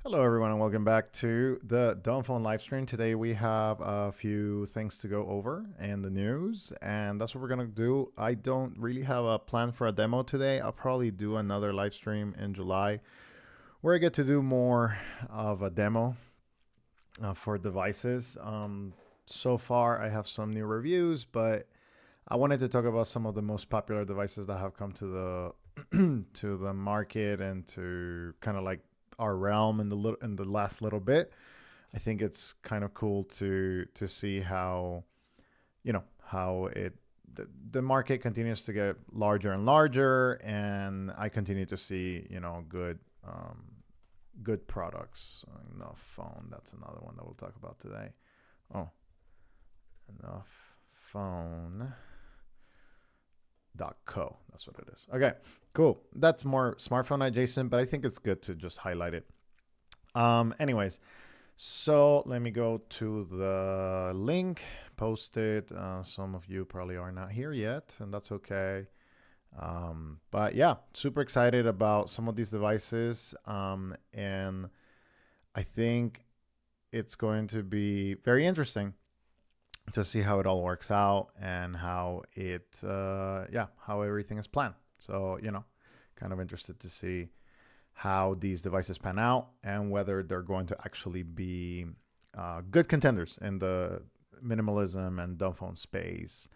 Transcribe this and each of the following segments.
Hello, everyone, and welcome back to the Dumbphone live stream. Today we have a few things to go over and the news, and that's what we're gonna do. I don't really have a plan for a demo today. I'll probably do another live stream in July where I get to do more of a demo for devices. So far, I have some new reviews, but I wanted to talk about some of the most popular devices that have come to the to the market and to kind of like our realm in the last little bit. I think it's kind of cool to see how how the market continues to get larger and larger, and I continue to see good products. Enough phone. That's another one that we'll talk about today. Oh, enough phone. .co. That's what it is. Okay, cool. That's more smartphone adjacent, but I think it's good to just highlight it. Anyways, so let me go to the link, post it. Some of you probably are not here yet, and that's okay. But yeah, super excited about some of these devices. And I think it's going to be very interesting to see how it all works out and how how everything is planned. So, kind of interested to see how these devices pan out and whether they're going to actually be good contenders in the minimalism and dumb phone space.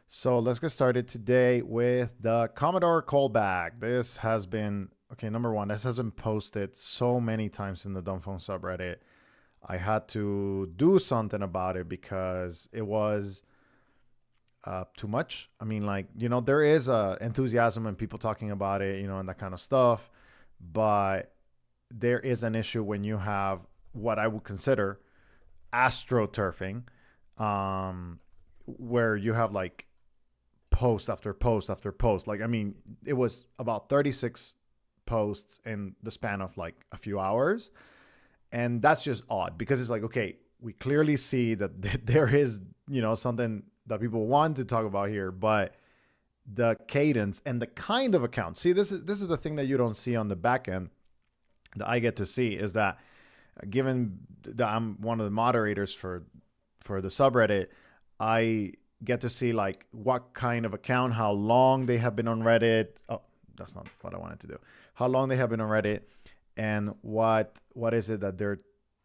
So let's get started today with the Commodore Callback. This has been, okay, number one, this has been posted so many times in the dumb phone subreddit. I had to do something about it because it was too much. I mean, like, there is enthusiasm and people talking about it, and that kind of stuff. But there is an issue when you have what I would consider astroturfing, where you have like post after post after post. Like, I mean, it was about 36 posts in the span of like a few hours. And that's just odd because it's like, okay, we clearly see that there is, something that people want to talk about here, but the cadence and the kind of account. See, this is the thing that you don't see on the back end that I get to see is that given that I'm one of the moderators for the subreddit, I get to see like what kind of account, how long they have been on Reddit. Oh, that's not what I wanted to do. How long they have been on Reddit and what is it that they're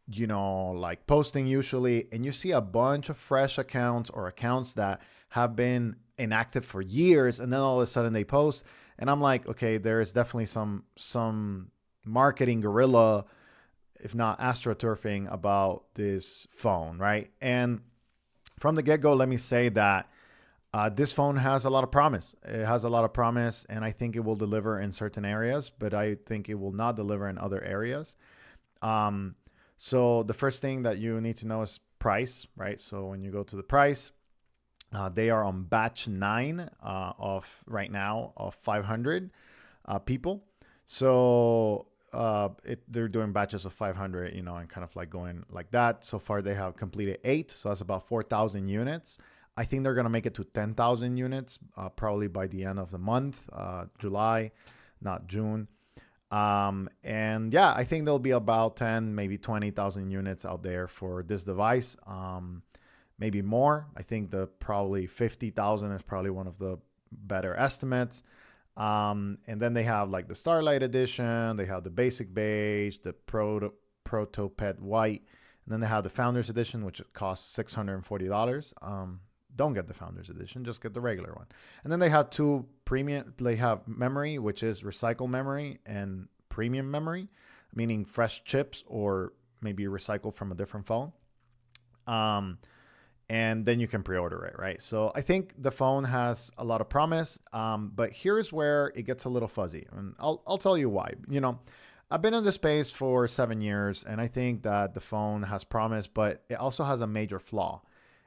like posting usually. And you see a bunch of fresh accounts or accounts that have been inactive for years, and then all of a sudden they post, and I'm like, okay, there is definitely some marketing guerrilla, if not astroturfing, about this phone, right? And from the get-go, let me say that this phone has a lot of promise. It has a lot of promise, and I think it will deliver in certain areas, but I think it will not deliver in other areas. So the first thing that you need to know is price, right? So when you go to the price, they are on batch 9 of right now of 500 people. So they're doing batches of 500, and kind of like going like that. So far, they have completed 8. So that's about 4,000 units. I think they're going to make it to 10,000 units probably by the end of the month, July, not June. And yeah, I think there'll be about 10, maybe 20,000 units out there for this device. Maybe more. I think the probably 50,000 is probably one of the better estimates. And then they have like the Starlight Edition. They have the Basic Beige, the Proto Pet White. And then they have the Founders Edition, which costs $640. Don't get the Founders Edition, just get the regular one. And then they have 2 premium. They have memory, which is recycled memory, and premium memory, meaning fresh chips or maybe recycled from a different phone. And then you can pre-order it, right? So I think the phone has a lot of promise, but here's where it gets a little fuzzy, and I'll tell you why. I've been in this space for 7 years, and I think that the phone has promise, but it also has a major flaw,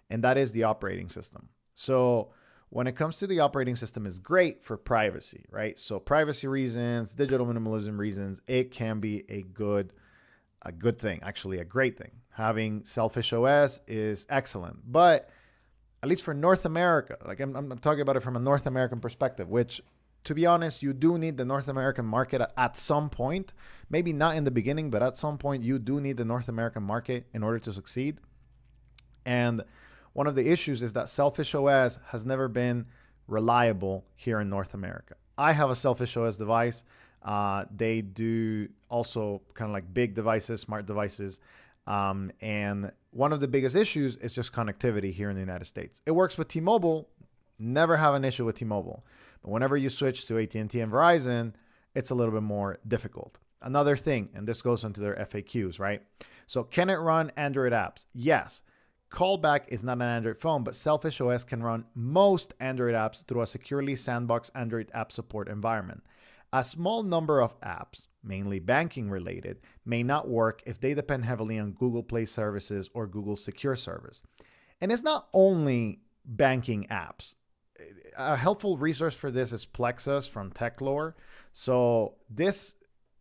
and that is the operating system. So when it comes to the operating system, is great for privacy, right? So privacy reasons, digital minimalism reasons, it can be a good thing, actually a great thing. Having Selfish OS is excellent, but at least for North America, like I'm talking about it from a North American perspective, which to be honest, you do need the North American market at some point. Maybe not in the beginning, but at some point, you do need the North American market in order to succeed. And one of the issues is that Selfish OS has never been reliable here in North America. I have a Selfish OS device. They do also kind of like big devices, smart devices. And one of the biggest issues is just connectivity here in the United States. It works with T-Mobile. Never have an issue with T-Mobile. But whenever you switch to AT&T and Verizon, it's a little bit more difficult. Another thing, and this goes into their FAQs, right? So can it run Android apps? Yes. Callback is not an Android phone, but Selfish OS can run most Android apps through a securely sandboxed Android app support environment. A small number of apps, mainly banking related, may not work if they depend heavily on Google Play services or Google Secure Service. And it's not only banking apps. A helpful resource for this is Plexus from TechLore. So this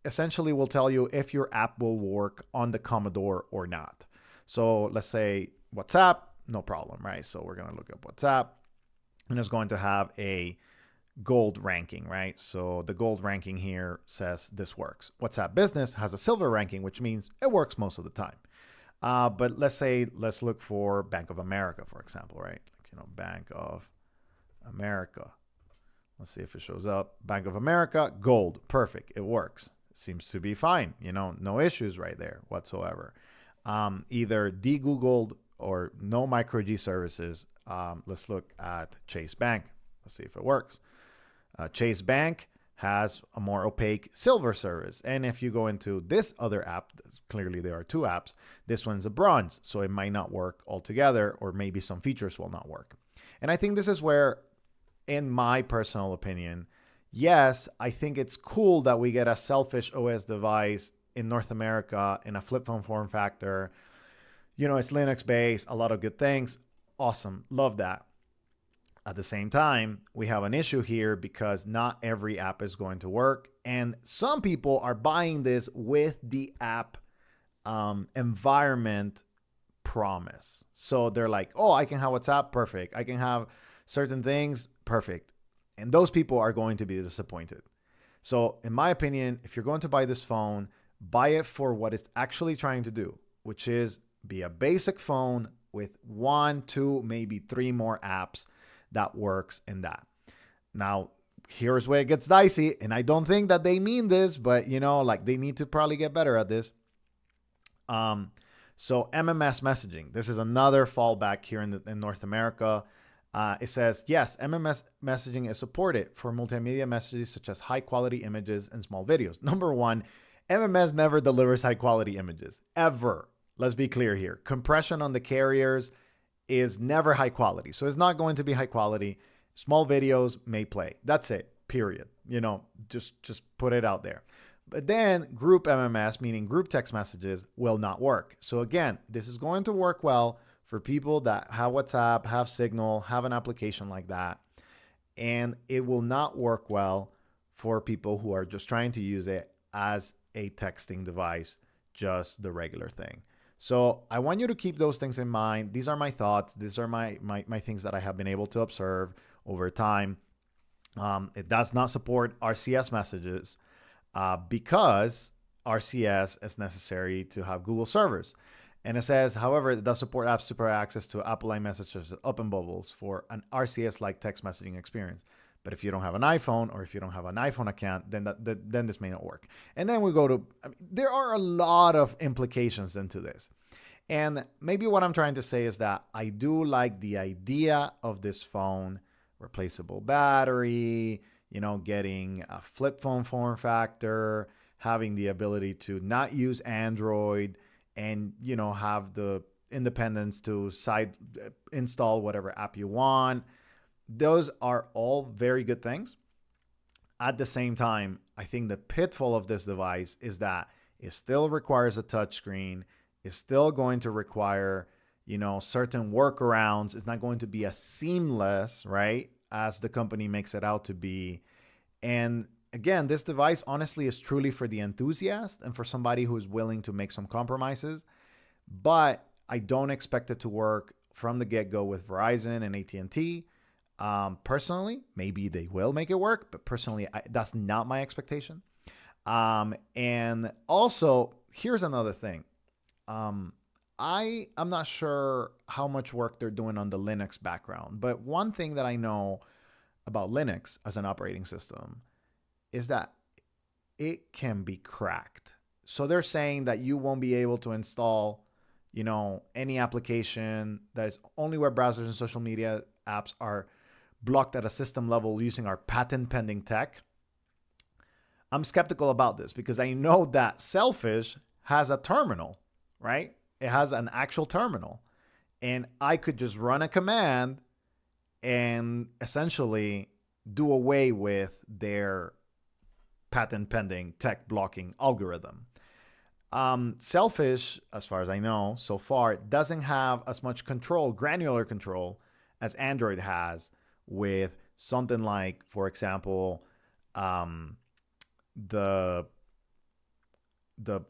essentially will tell you if your app will work on the Commodore or not. So let's say WhatsApp, no problem, right? So we're going to look up WhatsApp, and it's going to have a gold ranking, right? So the gold ranking here says this works. WhatsApp Business has a silver ranking, which means it works most of the time. But let's look for Bank of America, for example, right? Bank of America. Let's see if it shows up. Bank of America, gold, perfect. It works. It seems to be fine. No issues right there whatsoever. Either de-Googled or no micro G services. Let's look at Chase Bank. Let's see if it works. Chase Bank has a more opaque silver service. And if you go into this other app, clearly there are two apps, this one's a bronze, so it might not work altogether, or maybe some features will not work. And I think this is where, in my personal opinion, yes, I think it's cool that we get a Selfish OS device in North America in a flip phone form factor. It's Linux based, a lot of good things. Awesome. Love that. At the same time, we have an issue here because not every app is going to work. And some people are buying this with the app environment promise. So they're like, oh, I can have WhatsApp, perfect. I can have certain things, perfect. And those people are going to be disappointed. So in my opinion, if you're going to buy this phone, buy it for what it's actually trying to do, which is be a basic phone with 1, 2, maybe 3 more apps that works in that. Now, here's where it gets dicey, and I don't think that they mean this, but they need to probably get better at this. So MMS messaging, this is another fallback here in North America. It says, yes, MMS messaging is supported for multimedia messages such as high quality images and small videos. Number one, MMS never delivers high quality images, ever. Let's be clear here. Compression on the carriers is never high quality. So it's not going to be high quality. Small videos may play. That's it, period. Just put it out there. But then group MMS, meaning group text messages, will not work. So again, this is going to work well for people that have WhatsApp, have Signal, have an application like that. And it will not work well for people who are just trying to use it as a texting device, just the regular thing. So I want you to keep those things in mind. These are my thoughts. These are my things that I have been able to observe over time. It does not support RCS messages because RCS is necessary to have Google servers. And it says, however, it does support apps to provide access to Apple iMessage such as Open Bubbles for an RCS-like text messaging experience. But if you don't have an iPhone, or if you don't have an iPhone account, then this may not work. And then we go to, there are a lot of implications into this. And maybe what I'm trying to say is that I do like the idea of this phone, replaceable battery, getting a flip phone form factor, having the ability to not use Android, and, have the independence to side install whatever app you want. Those are all very good things. At the same time, I think the pitfall of this device is that it still requires a touchscreen. It's still going to require, certain workarounds. It's not going to be as seamless, right, as the company makes it out to be. And again, this device honestly is truly for the enthusiast and for somebody who is willing to make some compromises. But I don't expect it to work from the get-go with Verizon and AT&T. Personally, maybe they will make it work, but personally, that's not my expectation. And also, here's another thing. I'm not sure how much work they're doing on the Linux background, but one thing that I know about Linux as an operating system is that it can be cracked. So they're saying that you won't be able to install, any application that is only web browsers and social media apps are blocked at a system level using our patent pending tech. I'm skeptical about this because I know that Selfish has a terminal, right? It has an actual terminal. And I could just run a command and essentially do away with their patent pending tech blocking algorithm. Selfish, as far as I know so far, doesn't have as much control, granular control, as Android has with something like, for example, the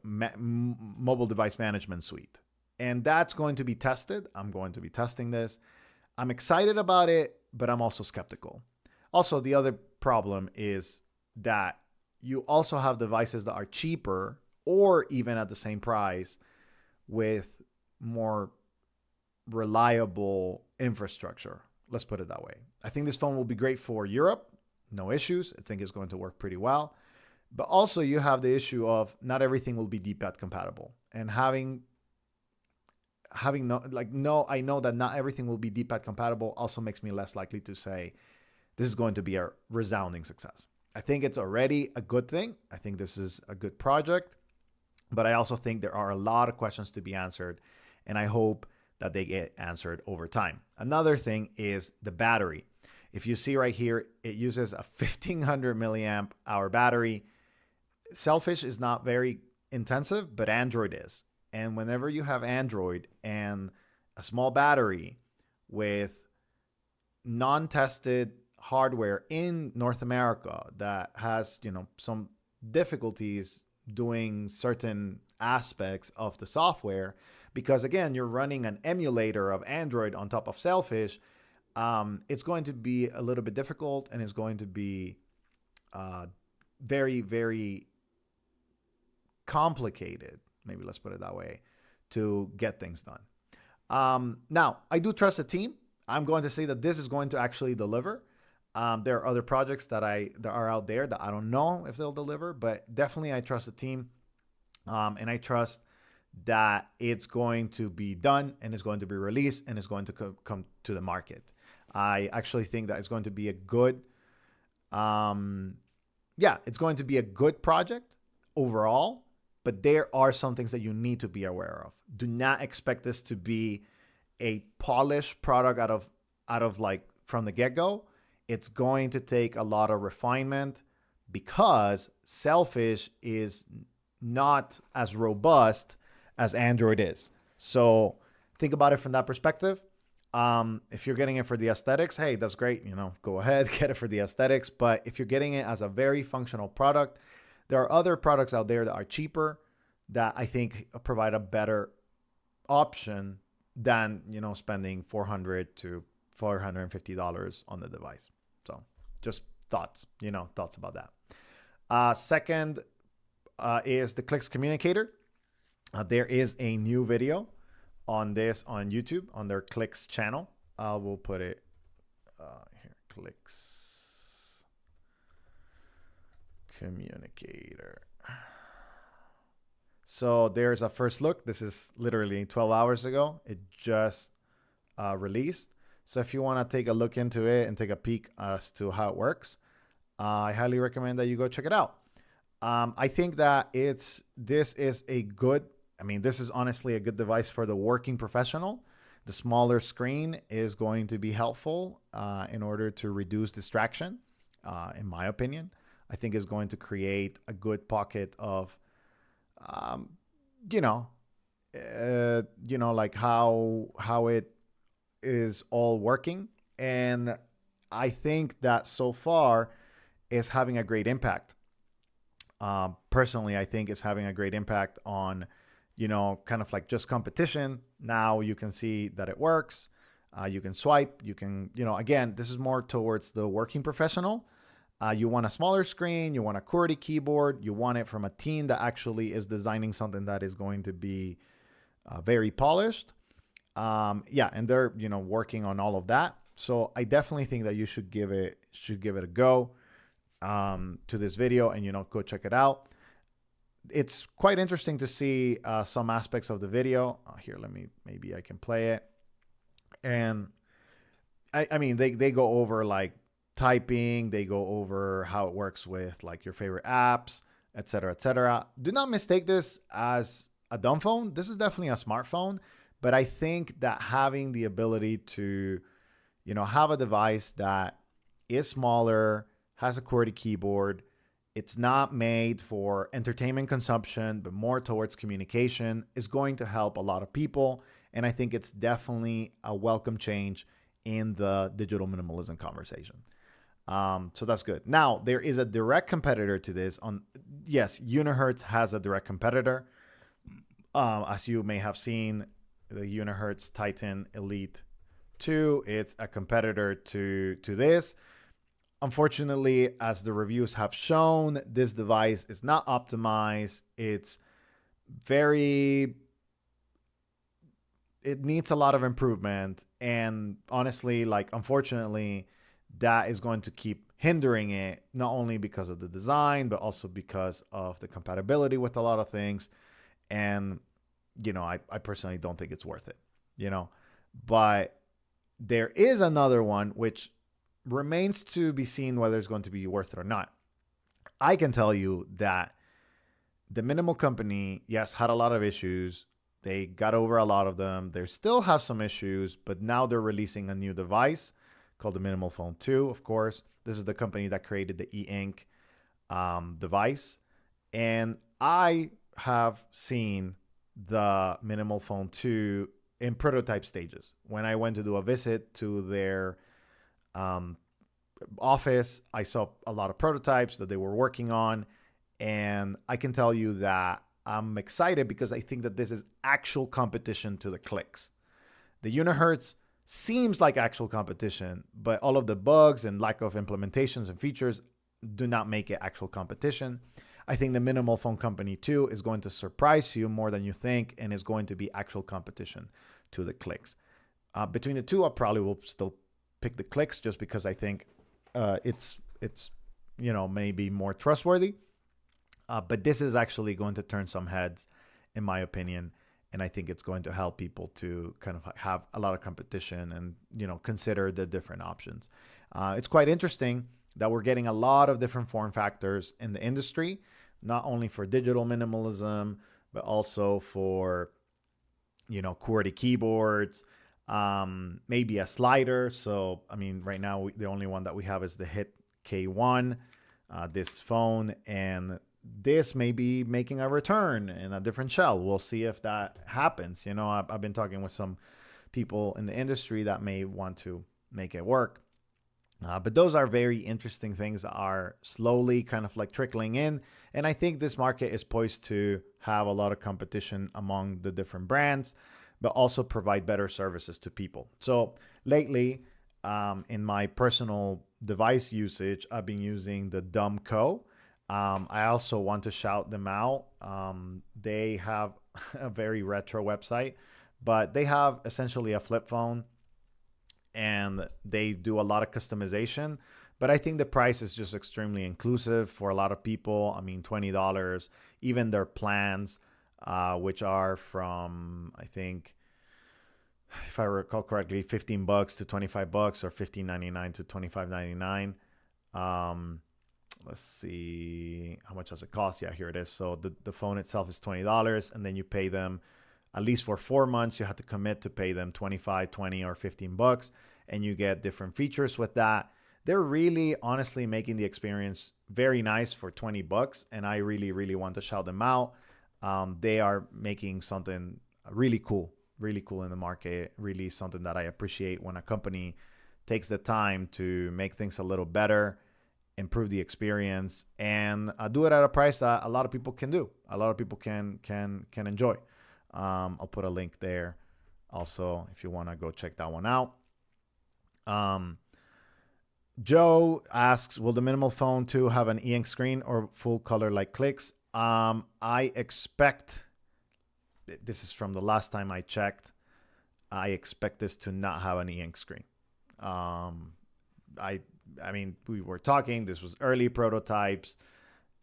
mobile device management suite. And that's going to be tested. I'm going to be testing this. I'm excited about it, but I'm also skeptical. Also, the other problem is that you also have devices that are cheaper or even at the same price with more reliable infrastructure. Let's put it that way. I think this phone will be great for Europe. No issues. I think it's going to work pretty well. But also you have the issue of not everything will be D-pad compatible. And I know that not everything will be D-pad compatible also makes me less likely to say this is going to be a resounding success. I think it's already a good thing. I think this is a good project. But I also think there are a lot of questions to be answered, and I hope that they get answered over time. Another thing is the battery. If you see right here, it uses a 1500 milliamp hour battery. Selfish is not very intensive, but Android is. And whenever you have Android and a small battery with non-tested hardware in North America that has, some difficulties doing certain aspects of the software, because again, you're running an emulator of Android on top of Selfish, it's going to be a little bit difficult and it's going to be very, very complicated, maybe let's put it that way, to get things done. Now, I do trust the team. I'm going to say that this is going to actually deliver. There are other projects that are out there that I don't know if they'll deliver, but definitely I trust the team. And I trust that it's going to be done and it's going to be released and it's going to come to the market. I actually think that it's going to be a good, it's going to be a good project overall, but there are some things that you need to be aware of. Do not expect this to be a polished product out of like from the get-go. It's going to take a lot of refinement because Selfish is not as robust as Android is. So think about it from that perspective. If you're getting it for the aesthetics, hey, that's great. Go ahead, get it for the aesthetics. But if you're getting it as a very functional product, there are other products out there that are cheaper that I think provide a better option than, spending $400 to $450 on the device. So just thoughts about that. Second is the Clicks Communicator. There is a new video on this on YouTube on their Clicks channel. We'll put it here, Clicks Communicator. So there's a first look. This is literally 12 hours ago. It just released. So if you want to take a look into it and take a peek as to how it works, I highly recommend that you go check it out. I think that this is honestly a good device for the working professional. The smaller screen is going to be helpful in order to reduce distraction, in my opinion. I think it's going to create a good pocket of, like how it is all working. And I think that so far is having a great impact. Personally, I think it's having a great impact on, kind of like just competition. Now you can see that it works. You can swipe. You can, again, this is more towards the working professional. You want a smaller screen. You want a QWERTY keyboard. You want it from a team that actually is designing something that is going to be very polished. Yeah, and they're working on all of that. So I definitely think that you should give it a go to this video, and go check it out. It's quite interesting to see some aspects of the video. Here, maybe I can play it. And I mean, they go over like typing, they go over how it works with like your favorite apps, etc., etc. Do not mistake this as a dumb phone. This is definitely a smartphone, but I think that having the ability to, have a device that is smaller, has a QWERTY keyboard, it's not made for entertainment consumption, but more towards communication, is going to help a lot of people. And I think it's definitely a welcome change in the digital minimalism conversation. So that's good. Now, there is a direct competitor to this. Yes, Unihertz has a direct competitor. As you may have seen, the Unihertz Titan Elite 2, it's a competitor to this. Unfortunately, as the reviews have shown, this device is not optimized. It needs a lot of improvement. And honestly, unfortunately, that is going to keep hindering it, not only because of the design, but also because of the compatibility with a lot of things. And, I personally don't think it's worth it, But there is another one, which remains to be seen whether it's going to be worth it or not. I can tell you that the Minimal Company, yes, had a lot of issues. They got over a lot of them. They still have some issues, but now they're releasing a new device called the Minimal Phone 2, of course. This is the company that created the e-ink device. And I have seen the Minimal Phone 2 in prototype stages. When I went to do a visit to their office, I saw a lot of prototypes that they were working on. And I can tell you that I'm excited because I think that this is actual competition to the clicks. The Unihertz seems like actual competition, but all of the bugs and lack of implementations and features do not make it actual competition. I think the Minimal Phone Company 2 is going to surprise you more than you think and is going to be actual competition to the clicks. Between the two, I probably will still pick the clicks just because I think it's maybe more trustworthy. But this is actually going to turn some heads, in my opinion. And I think it's going to help people to kind of have a lot of competition and, consider the different options. It's quite interesting that we're getting a lot of different form factors in the industry, not only for digital minimalism, but also for, QWERTY keyboards, maybe a slider. So, I mean, right now, the only one that we have is the Hit K1, this phone, and this may be making a return in a different shell. We'll see if that happens. I've been talking with some people in the industry that may want to make it work. But those are very interesting things that are slowly kind of trickling in. And I think this market is poised to have a lot of competition among the different brands, but also provide better services to people. So lately, in my personal device usage, I've been using the Dumbphone. I also want to shout them out. They have a very retro website, but they have essentially a flip phone and they do a lot of customization. But I think the price is just extremely inclusive for a lot of people. I mean, $20, even their plans, which are from, I think, if I recall correctly, $15 to $25 or $15.99 to $25.99. Let's see, how much does it cost? Yeah, here it is. So the phone itself is $20, and then you pay them, at least for 4 months, you have to commit to pay them $25, $20, or $15, and you get different features with that. They're really, honestly, making the experience very nice for $20, and I really, really want to shout them out. They are making something really cool in the market, really something that I appreciate when a company takes the time to make things a little better, improve the experience, and do it at a price that a lot of people can do. A lot of people can enjoy. I'll put a link there also if you want to go check that one out. Um, Joe asks, will the minimal phone 2 have an e-ink screen or full color like clicks? I expect, this is from the last time I checked, I expect this to not have an e-ink screen. Um, I I mean, we were talking, this was early prototypes,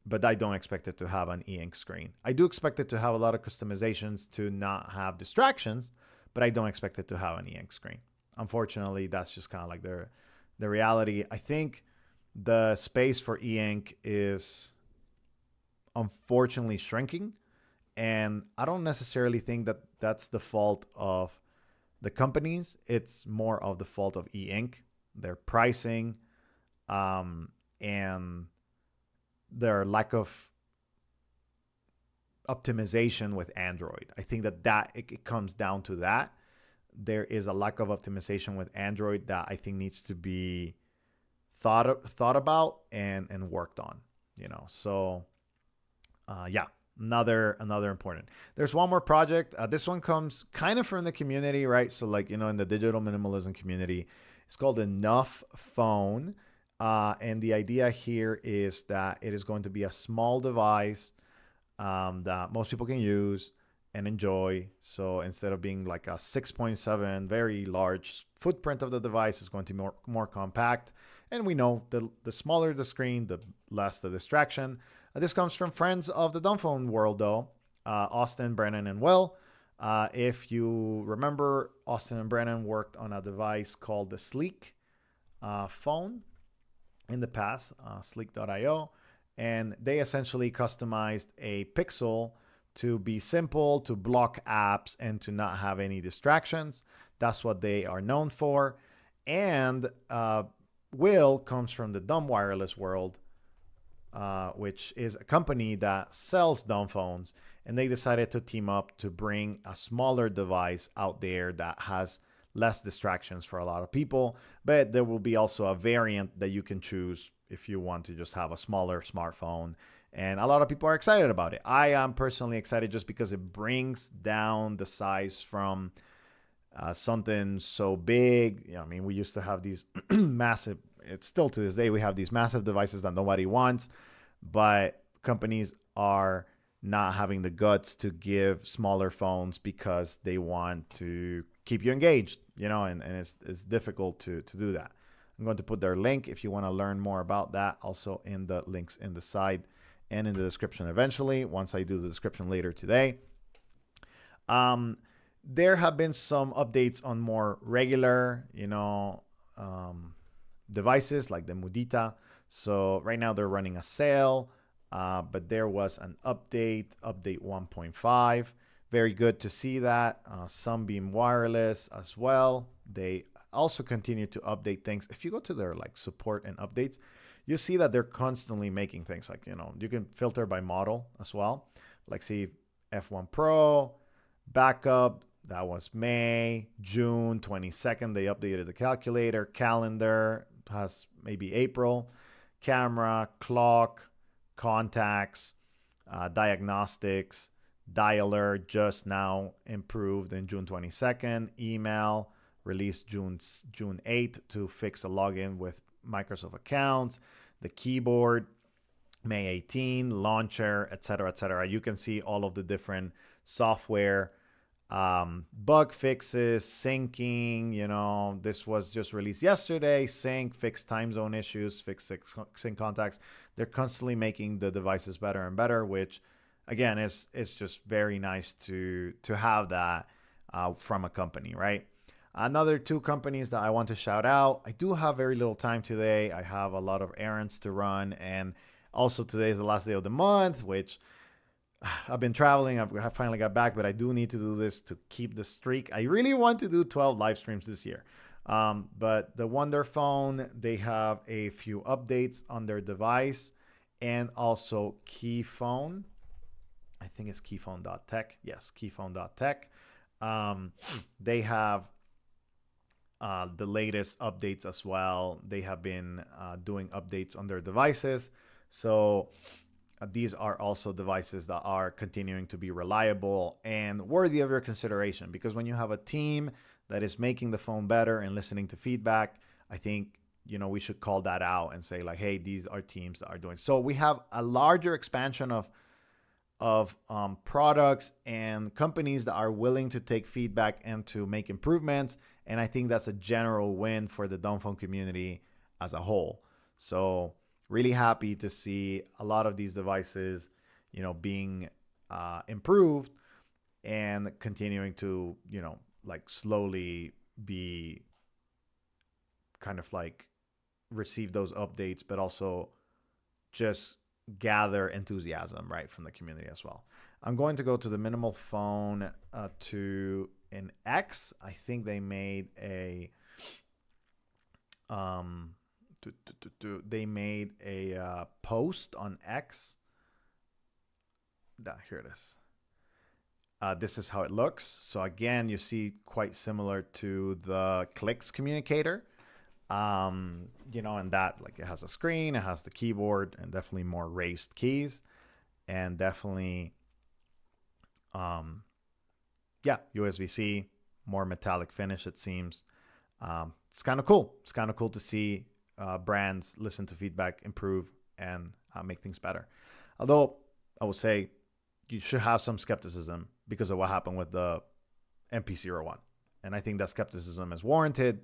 but I don't expect it to have an e-ink screen. I do expect it to have a lot of customizations to not have distractions, but I don't expect it to have an e-ink screen. Unfortunately, that's just kind of like the reality. I think the space for e-ink is unfortunately shrinking, and I don't necessarily think that that's the fault of the companies. It's more of the fault of e-ink, their pricing, and their lack of optimization with Android. I think that it comes down to that. There is a lack of optimization with Android that I think needs to be thought about and worked on. So yeah, another important. There's one more project. This one comes kind of from the community, right? So like in the digital minimalism community, it's called Dumbphone. And the idea here is that it is going to be a small device that most people can use and enjoy. So instead of being like a 6.7 very large footprint of the device, is going to be more compact. And we know the smaller the screen, the less the distraction. This comes from friends of the Dumbphone world, though, Austin, Brennan, and Will. If you remember, Austin and Brennan worked on a device called the Sleek phone in the past, sleek.io, and they essentially customized a Pixel to be simple, to block apps, and to not have any distractions. That's what they are known for. And Will comes from the Dumb Wireless world, which is a company that sells dumb phones, and they decided to team up to bring a smaller device out there that has less distractions for a lot of people. But there will be also a variant that you can choose if you want to just have a smaller smartphone. And a lot of people are excited about it. I am personally excited just because it brings down the size from something so big. I mean, we used to have these massive, it's still to this day, we have these massive devices that nobody wants, but companies are not having the guts to give smaller phones because they want to keep you engaged, and it's difficult to do that. I'm going to put their link if you want to learn more about that, also in the links in the side and in the description eventually, once I do the description later today. There have been some updates on more regular, devices like the Mudita. So right now they're running a sale, but there was an update 1.5. Very good to see that. Sunbeam Wireless as well. They also continue to update things. If you go to their like support and updates, you see that they're constantly making things like, you can filter by model as well. Like see F1 Pro, backup, that was May, June 22nd. They updated the calculator, calendar, has maybe April, camera, clock, contacts, diagnostics, dialer just now improved in June 22nd, email released June 8th to fix a login with Microsoft accounts, the keyboard May 18, launcher, etc., etc. You can see all of the different software bug fixes, syncing. This was just released yesterday. Sync, fix time zone issues, fix sync contacts. They're constantly making the devices better and better, which again is just very nice to have that from a company, right? Another two companies that I want to shout out. I do have very little time today. I have a lot of errands to run, and also today is the last day of the month, which I've been traveling. I finally got back, but I do need to do this to keep the streak. I really want to do 12 live streams this year. But the Wonder Phone, they have a few updates on their device, and also Keyphone. I think it's keyphone.tech. Yes, keyphone.tech. They have the latest updates as well. They have been doing updates on their devices. So these are also devices that are continuing to be reliable and worthy of your consideration, because when you have a team that is making the phone better and listening to feedback, I think, we should call that out and say like, hey, these are teams that are doing. So we have a larger expansion of products and companies that are willing to take feedback and to make improvements. And I think that's a general win for the Dumbphone community as a whole. So really happy to see a lot of these devices, being improved and continuing to, like slowly be kind of like receive those updates, but also just gather enthusiasm, right, from the community as well. I'm going to go to the minimal phone to an X. I think they made a post on X. Here it is. This is how it looks. So again, you see quite similar to the Clicks communicator. And that, like, it has a screen, it has the keyboard, and definitely more raised keys, and definitely USB-C, more metallic finish, it seems. It's kind of cool. It's kind of cool to see brands listen to feedback, improve, and make things better. Although I would say you should have some skepticism because of what happened with the MP01, and I think that skepticism is warranted,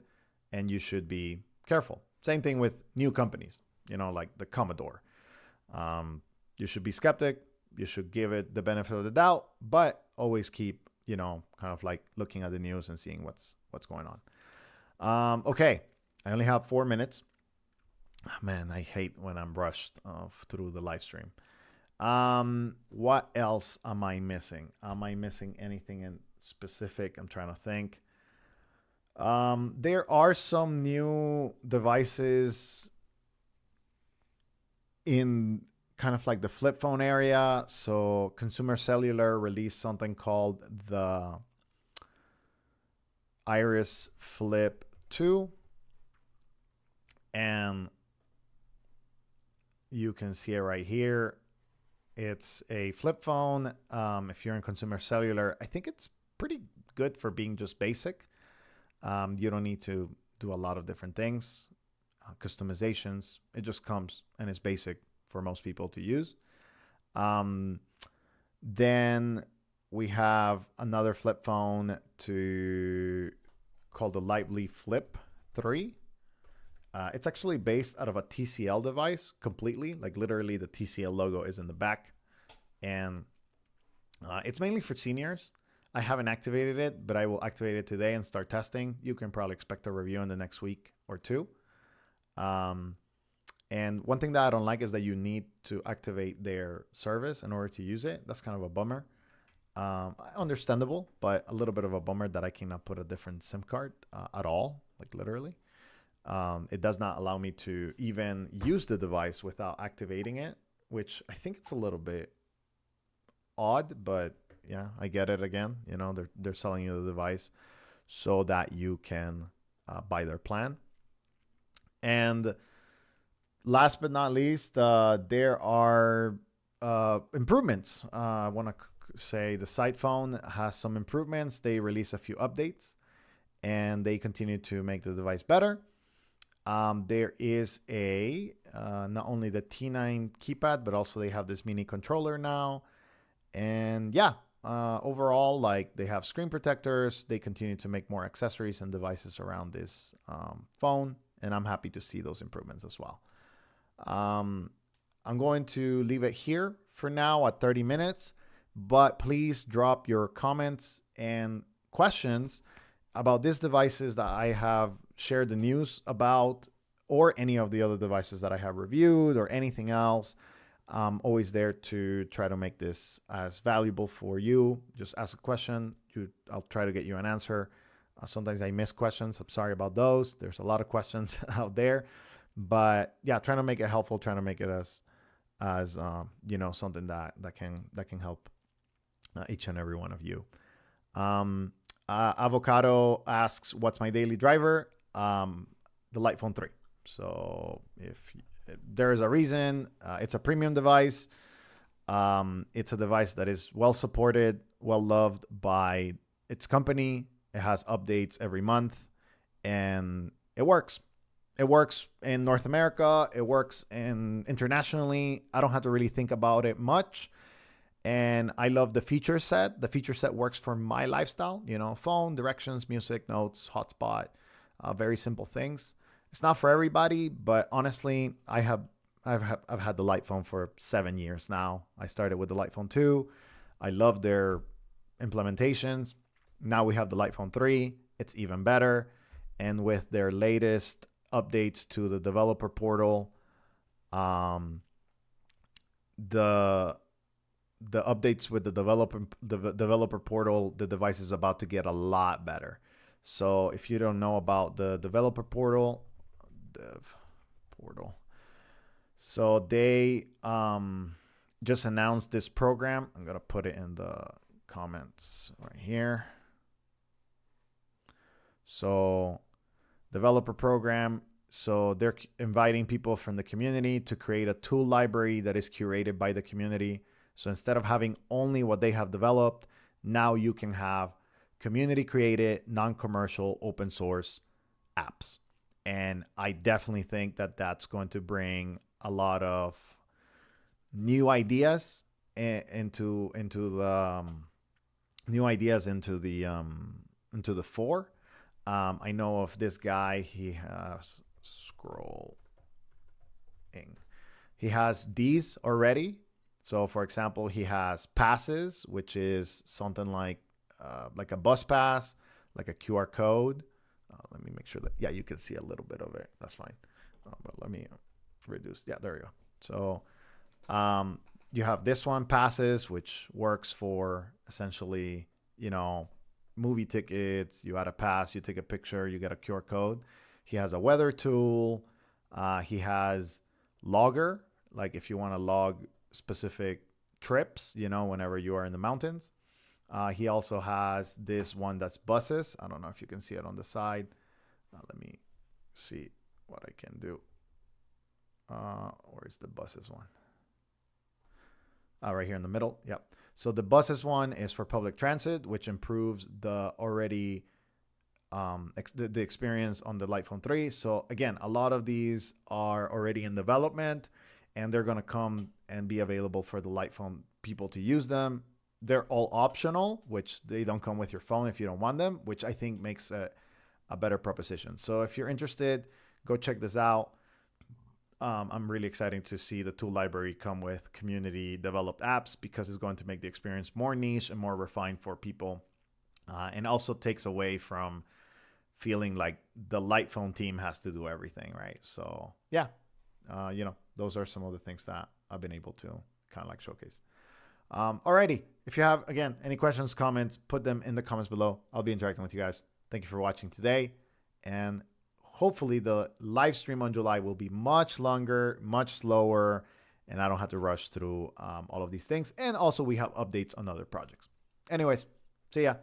and you should be careful. Same thing with new companies, like the Commodore. You should be skeptic. You should give it the benefit of the doubt, but always keep, kind of like looking at the news and seeing what's going on. Okay, I only have 4 minutes. Man, I hate when I'm rushed through the live stream. What else am I missing? Am I missing anything in specific? I'm trying to think. There are some new devices in kind of like the flip phone area. So Consumer Cellular released something called the Iris Flip 2. And you can see it right here. It's a flip phone. If you're in Consumer Cellular, I think it's pretty good for being just basic. You don't need to do a lot of different things, customizations. It just comes and it's basic for most people to use. Then we have another flip phone called the Lively Flip 3. It's actually based out of a TCL device completely. Like literally the TCL logo is in the back. And it's mainly for seniors. I haven't activated it, but I will activate it today and start testing. You can probably expect a review in the next week or two. And one thing that I don't like is that you need to activate their service in order to use it. That's kind of a bummer. Understandable, but a little bit of a bummer that I cannot put a different SIM card at all, like literally. It does not allow me to even use the device without activating it, which I think it's a little bit odd, but yeah, I get it again. They're selling you the device so that you can buy their plan. And last but not least, there are improvements. I want to say the Sight phone has some improvements. They release a few updates, and they continue to make the device better. There is not only the T9 keypad, but also they have this mini controller now. And yeah, overall, like, they have screen protectors. They continue to make more accessories and devices around this phone, and I'm happy to see those improvements as well. I'm going to leave it here for now at 30 minutes, but please drop your comments and questions about these devices that I have shared the news about, or any of the other devices that I have reviewed, or anything else. I'm always there to try to make this as valuable for you. Just ask a question. I'll try to get you an answer. Sometimes I miss questions. I'm sorry about those. There's a lot of questions out there. But yeah, trying to make it helpful, trying to make it as something that can help each and every one of you. Avocado asks, what's my daily driver? The Light Phone 3. So if there is a reason, it's a premium device. It's a device that is well supported, well loved by its company. It has updates every month, and it works. It works in North America. It works in internationally. I don't have to really think about it much. And I love the feature set. The feature set works for my lifestyle, phone, directions, music, notes, hotspot, very simple things. It's not for everybody, but honestly, I've had the Light Phone for 7 years now. I started with the Light Phone 2. I love their implementations. Now we have the Light Phone 3. It's even better. And with their latest updates to the developer portal, the updates with the developer portal, the device is about to get a lot better. So if you don't know about the developer portal, so they just announced this program. I'm gonna put it in the comments right here. So developer program. So they're inviting people from the community to create a tool library that is curated by the community. So instead of having only what they have developed, now you can have community created, non-commercial, open source apps. And I definitely think that that's going to bring a lot of new ideas into the fore. I know of this guy. He has scrolling. He has these already. So, for example, he has passes, which is something like a bus pass, like a QR code. Let me make sure that, you can see a little bit of it. That's fine. But let me reduce. Yeah, there we go. So you have this one, passes, which works for essentially, movie tickets. You add a pass, you take a picture, you get a QR code. He has a weather tool. He has logger, like if you want to log specific trips, whenever you are in the mountains. He also has this one that's buses. I don't know if you can see it on the side. Let me see what I can do. Where's the buses one? Right here in the middle. Yep. So the buses one is for public transit, which improves the already the experience on the Light Phone 3. So again, a lot of these are already in development, and they're going to come and be available for the Light Phone people to use them. They're all optional, which they don't come with your phone if you don't want them, which I think makes a better proposition. So if you're interested, go check this out. I'm really excited to see the tool library come with community developed apps, because it's going to make the experience more niche and more refined for people, and also takes away from feeling like the Light Phone team has to do everything, right? So yeah, those are some of the things that I've been able to kind of like showcase. Alrighty, if you have, again, any questions, comments, put them in the comments below. I'll be interacting with you guys. Thank you for watching today, and hopefully the live stream on July will be much longer, much slower, and I don't have to rush through all of these things. And also we have updates on other projects. Anyways, see ya.